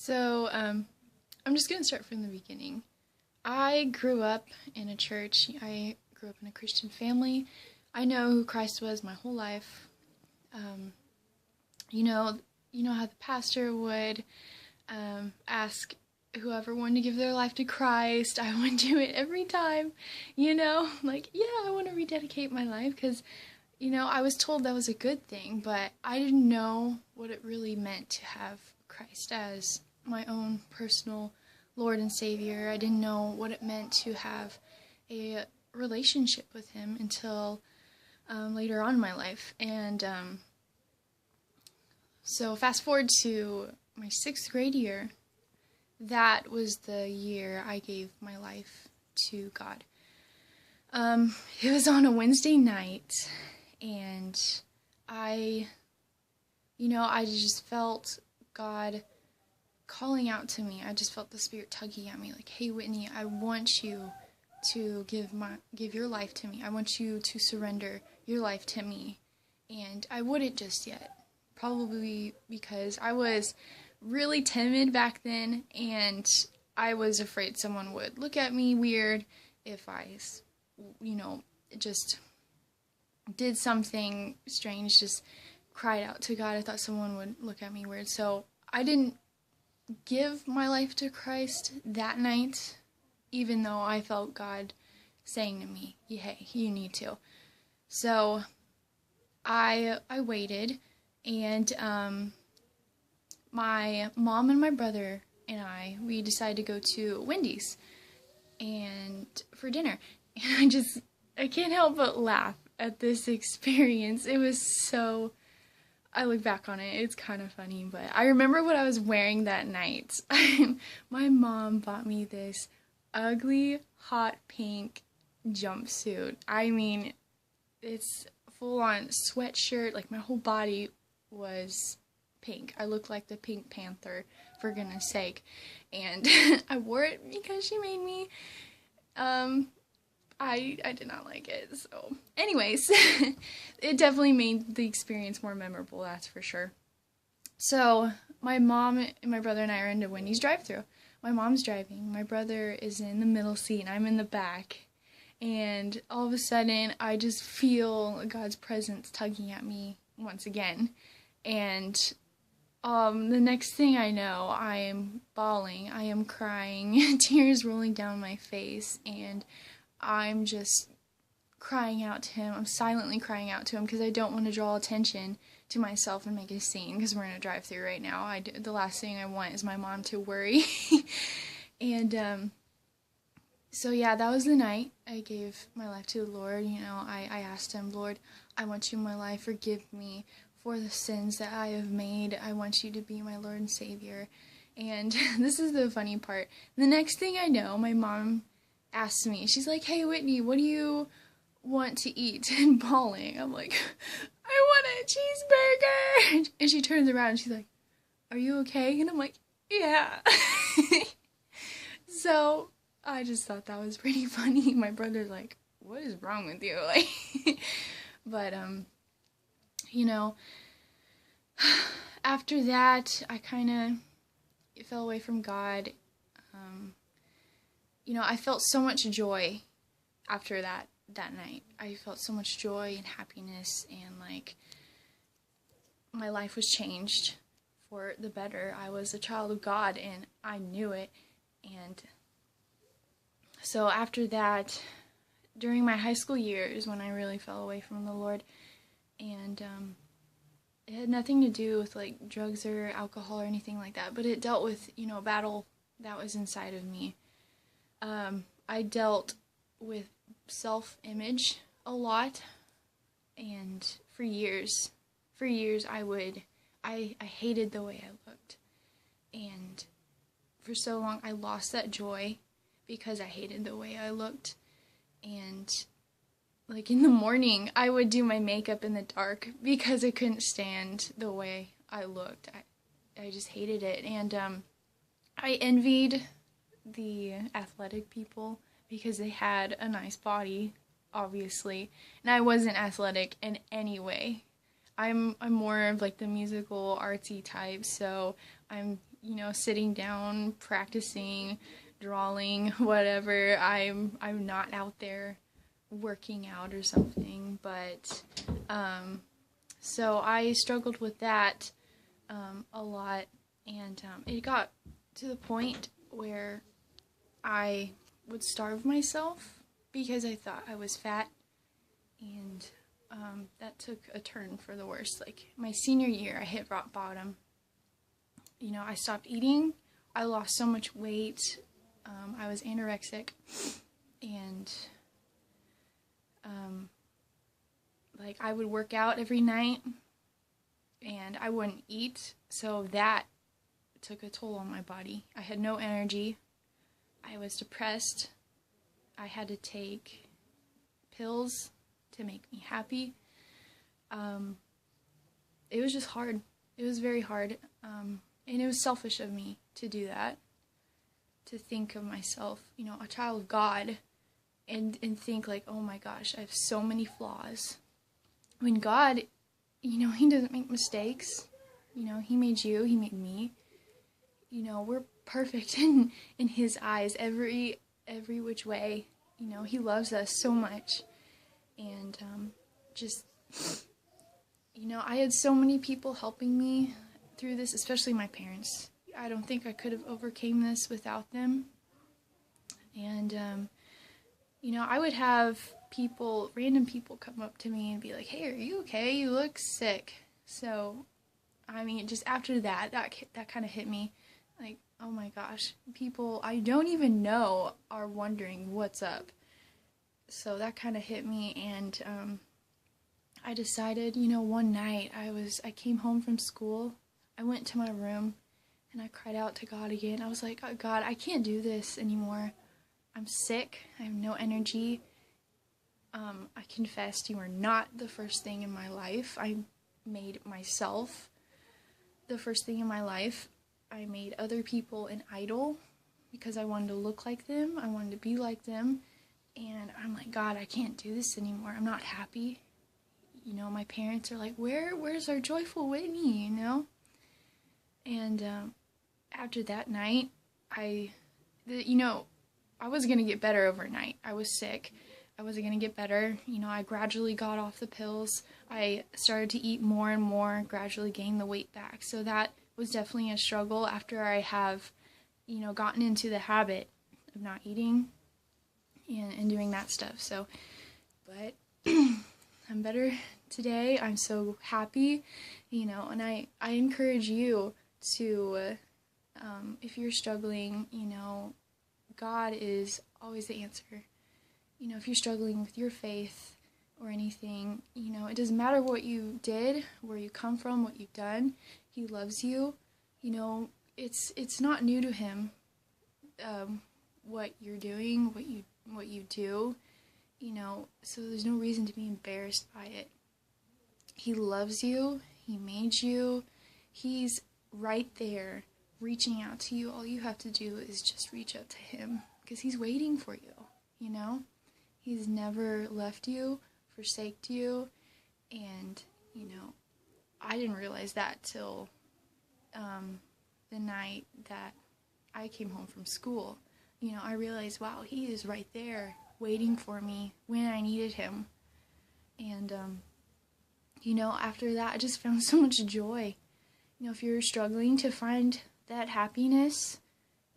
I'm just going to start from the beginning. I grew up in a church. I grew up in a Christian family. I know who Christ was my whole life. Um, how the pastor would ask whoever wanted to give their life to Christ. I would do it every time, I want to rededicate my life because, I was told that was a good thing, but I didn't know what it really meant to have Christ as my own personal Lord and Savior. I didn't know what it meant to have a relationship with Him until later on in my life. And so fast forward to my 6th grade year, that was the year I gave my life to God. It was on a Wednesday night, and I just felt God calling out to me. I just felt the Spirit tugging at me, like, "Hey, Whitney, I want you to give your life to me. I want you to surrender your life to me." And I wouldn't just yet, probably because I was really timid back then, and I was afraid someone would look at me weird if I, just did something strange, just cried out to God. I thought someone would look at me weird, so I didn't give my life to Christ that night, even though I felt God saying to me, "Hey, you need to." So I waited, and my mom and my brother and we decided to go to Wendy's and for dinner. And I can't help but laugh at this experience. It was I look back on it, it's kind of funny, but I remember what I was wearing that night. My mom bought me this ugly hot pink jumpsuit. I mean, it's full-on sweatshirt, like my whole body was pink. I looked like the Pink Panther, for goodness sake. And I wore it because she made me. I did not like it. So anyways, it definitely made the experience more memorable, that's for sure. So my mom and my brother and I are in the Wendy's drive-thru. My mom's driving. My brother is in the middle seat and I'm in the back. And all of a sudden, I just feel God's presence tugging at me once again. And the next thing I know, I am bawling, I am crying, tears rolling down my face, and I'm just crying out to Him. I'm silently crying out to Him because I don't want to draw attention to myself and make a scene, because we're in a drive-thru right now. The last thing I want is my mom to worry. And so yeah, that was the night I gave my life to the Lord. I asked Him, "Lord, I want you in my life. Forgive me for the sins that I have made. I want you to be my Lord and Savior." And this is the funny part. The next thing I know, my mom asks me, she's like, "Hey, Whitney, what do you want to eat?" And bawling. I'm like, "I want a cheeseburger." And she turns around and she's like, "Are you okay?" And I'm like, "Yeah." So I just thought that was pretty funny. My brother's like, "What is wrong with you?" But after that, I kind of fell away from God. I felt so much joy after that night. I felt so much joy and happiness, and my life was changed for the better. I was a child of God, and I knew it. And so after that, during my high school years, when I really fell away from the Lord, and it had nothing to do with drugs or alcohol or anything like that, but it dealt with a battle that was inside of me. I dealt with self-image a lot, and for years I hated the way I looked, and for so long I lost that joy because I hated the way I looked. And in the morning, I would do my makeup in the dark because I couldn't stand the way I looked. I just hated it. And I envied the athletic people because they had a nice body, obviously. And I wasn't athletic in any way. I'm more of the musical, artsy type, so I'm sitting down, practicing, drawing, whatever. I'm not out there working out or something, but so I struggled with that a lot, and it got to the point where I would starve myself because I thought I was fat, and that took a turn for the worse. Like, my senior year, I hit rock bottom. I stopped eating. I lost so much weight. I was anorexic, and like, I would work out every night, and I wouldn't eat, so that took a toll on my body. I had no energy. I was depressed. I had to take pills to make me happy. It was just hard. It was very hard. And it was selfish of me to do that, to think of myself, a child of God, and think like, oh my gosh, I have so many flaws. When God, he doesn't make mistakes. He made you, he made me. We're perfect in his eyes, every which way. He loves us so much. And I had so many people helping me through this, especially my parents. I don't think I could have overcame this without them. And I would have random people come up to me and be like, hey, are you okay? You look sick. So, just after that kind of hit me. Like, oh my gosh, people I don't even know are wondering what's up. So that kind of hit me, and I decided, one night I came home from school. I went to my room, and I cried out to God again. I was like, oh, God, I can't do this anymore. I'm sick. I have no energy. I confessed you are not the first thing in my life. I made myself the first thing in my life. I made other people an idol because I wanted to look like them. I wanted to be like them. And I'm like, God, I can't do this anymore. I'm not happy. My parents are like, where's our joyful Whitney, And after that night, I was going to get better overnight. I was sick. I wasn't going to get better. I gradually got off the pills. I started to eat more and more, gradually gained the weight back. So that was definitely a struggle after I have, gotten into the habit of not eating and doing that stuff. So, but I'm better today. I'm so happy, and I encourage you to, if you're struggling, God is always the answer. If you're struggling with your faith or anything, it doesn't matter what you did, where you come from, what you've done. He loves you. It's not new to him, what you're doing, what you do, so there's no reason to be embarrassed by it. He loves you. He made you. He's right there reaching out to you. All you have to do is just reach out to him, because he's waiting for you, He's never left you, forsaked you, and, I didn't realize that till the night that I came home from school. I realized, wow, he is right there waiting for me when I needed him. And, after that, I just found so much joy. If you're struggling to find that happiness,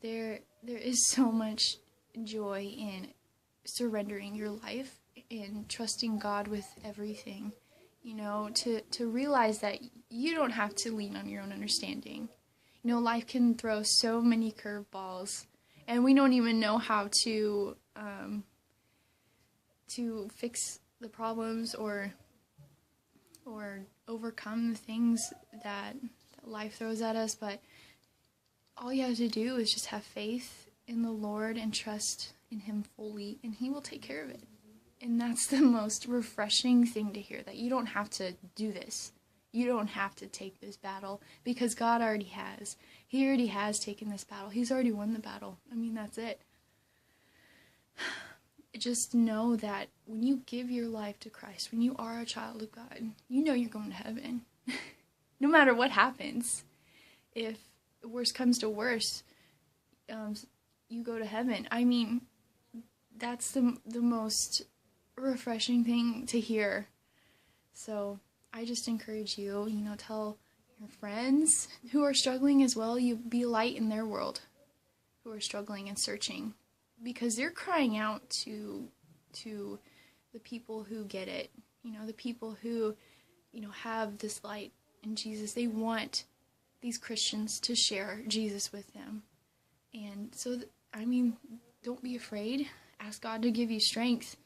there is so much joy in surrendering your life and trusting God with everything. To realize that you don't have to lean on your own understanding. Life can throw so many curveballs, and we don't even know how to fix the problems or overcome the things that life throws at us. But all you have to do is just have faith in the Lord and trust in him fully, and he will take care of it. And that's the most refreshing thing to hear, that you don't have to do this. You don't have to take this battle, because God already has. He already has taken this battle. He's already won the battle. That's it. Just know that when you give your life to Christ, when you are a child of God, you're going to heaven. No matter what happens. If worst comes to worst, you go to heaven. I mean, that's the most refreshing thing to hear. So I just encourage you, tell your friends who are struggling as well, you be light in their world, who are struggling and searching, because they're crying out to the people who get it, the people who, have this light in Jesus. They want these Christians to share Jesus with them. And so, don't be afraid. Ask God to give you strength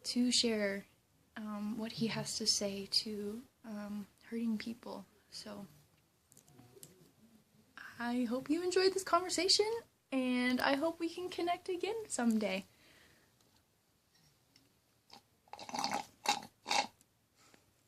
to share what he has to say to hurting people. So I hope you enjoyed this conversation, and I hope we can connect again someday.